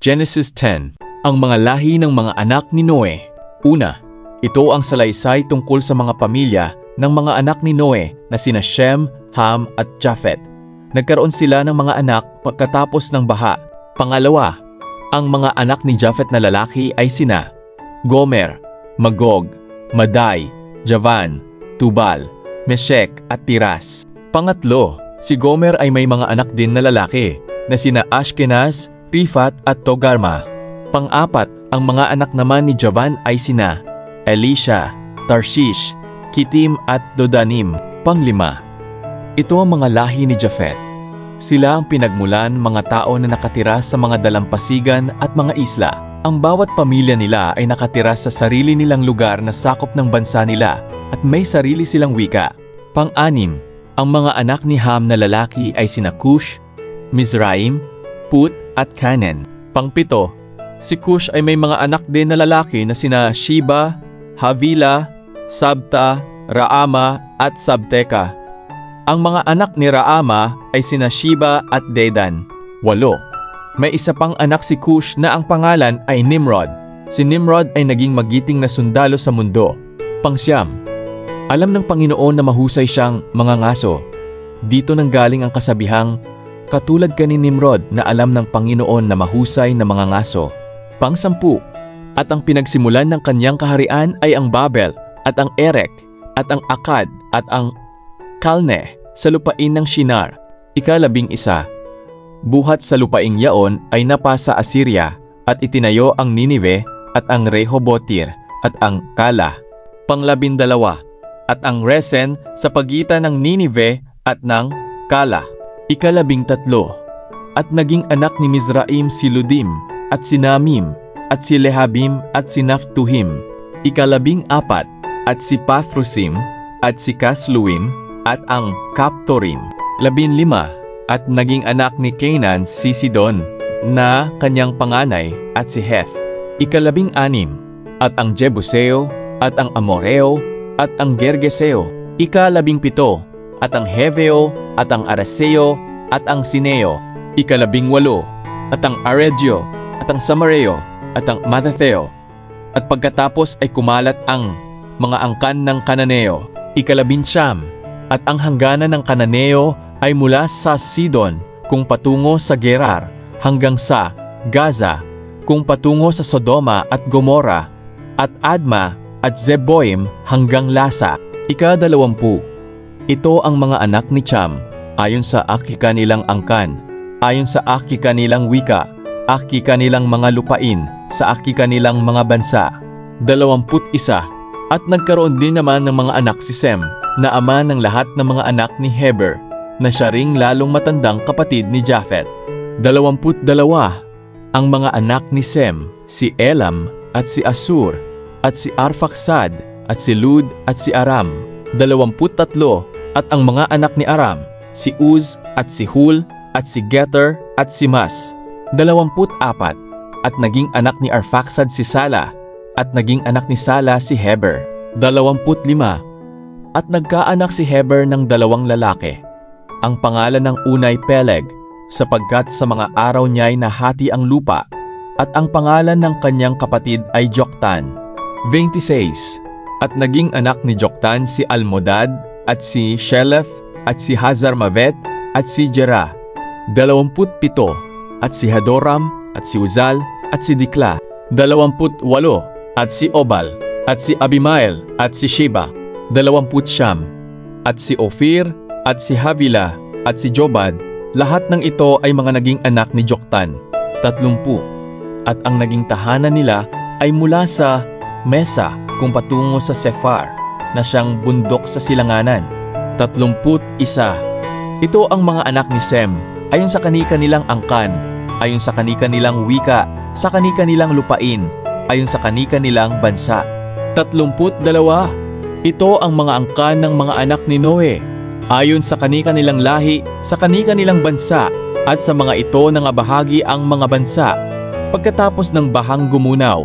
Genesis 10. Ang mga lahi ng mga anak ni Noe. Una, ito ang salaysay tungkol sa mga pamilya ng mga anak ni Noe na sina Shem, Ham at Japhet. Nagkaroon sila ng mga anak pagkatapos ng baha. Pangalawa, ang mga anak ni Japhet na lalaki ay sina Gomer, Magog, Madai, Javan, Tubal, Meshek at Tiras. Pangatlo, si Gomer ay may mga anak din na lalaki na sina Ashkenaz, Rifat at Togarma. Pang-apat, ang mga anak naman ni Javan ay sina Elisha, Tarshish, Kittim at Dodanim. Panglima, ito ang mga lahi ni Japhet. Sila ang pinagmulan mga tao na nakatira sa mga dalampasigan at mga isla. Ang bawat pamilya nila ay nakatira sa sarili nilang lugar na sakop ng bansa nila at may sarili silang wika. Pang-anim, ang mga anak ni Ham na lalaki ay sina Cush, Mizraim, Put at Canaan. Pang-pito, si Cush ay may mga anak din na lalaki na sina Sheba, Havila, Sabta, Raama at Sabteka. Ang mga anak ni Raama ay sina Sheba at Dedan. 8. May isa pang anak si Cush na ang pangalan ay Nimrod. Si Nimrod ay naging magiting na sundalo sa mundo. Pang-siyam, alam ng Panginoon na mahusay siyang mangangaso. Dito nanggaling ang kasabihang, katulad ka ni Nimrod na alam ng Panginoon na mahusay na mangangaso. Pang-10, at ang pinagsimulan ng kanyang kaharian ay ang Babel at ang Erek at ang Akkad at ang Kalne sa lupain ng Shinar. 11, buhat sa lupaing yaon ay napasa Assyria at itinayo ang Ninive at ang Rehobotir at ang Kala. Pang-12, at ang Resen sa pagitan ng Ninive at ng Kala. 13, at naging anak ni Mizraim si Ludim at si Namim at si Lehabim at si Naphtuhim. 14, at si Pathrusim at si Kasluim at ang Kaptorim. 15, at naging anak ni Canaan si Sidon na kanyang panganay at si Heth. 16, at ang Jebuseo at ang Amoreo at ang Gergeseo. 17, at ang Heveo at ang Araseo at ang Sineo. 18, at ang Aregio at ang Samareo at ang Mathatheo. At pagkatapos ay kumalat ang mga angkan ng Kananeo. 19, at ang hangganan ng Kananeo ay mula sa Sidon kung patungo sa Gerar hanggang sa Gaza kung patungo sa Sodoma at Gomora at Adma at Zeboim hanggang Lasa. 20, ito ang mga anak ni Cham ayon sa akika nilang angkan, ayon sa akika nilang wika, akika nilang mga lupain, sa akika nilang mga bansa. 21, at nagkaroon din naman ng mga anak si Sem na ama ng lahat ng mga anak ni Heber na siya ring lalong matandang kapatid ni Japhet. 22, ang mga anak ni Sem, si Elam at si Asur at si Arphaxad at si Lud at si Aram. 23, at ang mga anak ni Aram, si Uz at si Hul at si Geter at si Mas. 24, at naging anak ni Arphaxad si Sala at naging anak ni Sala si Heber. 25, at nagkaanak si Heber ng 2 lalaki. Ang pangalan ng unay Peleg, sapagkat sa mga araw niya'y nahati ang lupa, at ang pangalan ng kanyang kapatid ay Joktan. 26, at naging anak ni Joktan si Almodad at si Shelef at si Hazarmavet at si Jera. 27, at si Hadoram at si Uzal at si Dikla. 28, at si Obal at si Abimael at si Sheba. 29, at si Ophir at si Havila at si Jobad. Lahat ng ito ay mga naging anak ni Joktan. 30, at ang naging tahanan nila ay mula sa Mesa kung patungo sa Sephar na siyang bundok sa silanganan. 31, ito ang mga anak ni Sem ayon sa kani-kanilang angkan, ayon sa kani-kanilang wika, sa kani-kanilang lupain, ayon sa kani-kanilang bansa. 32, ito ang mga angkan ng mga anak ni Noe, ayon sa kani-kanilang lahi, sa kani-kanilang bansa, at sa mga ito nangabahagi ang mga bansa. Pagkatapos ng bahang gumunaw,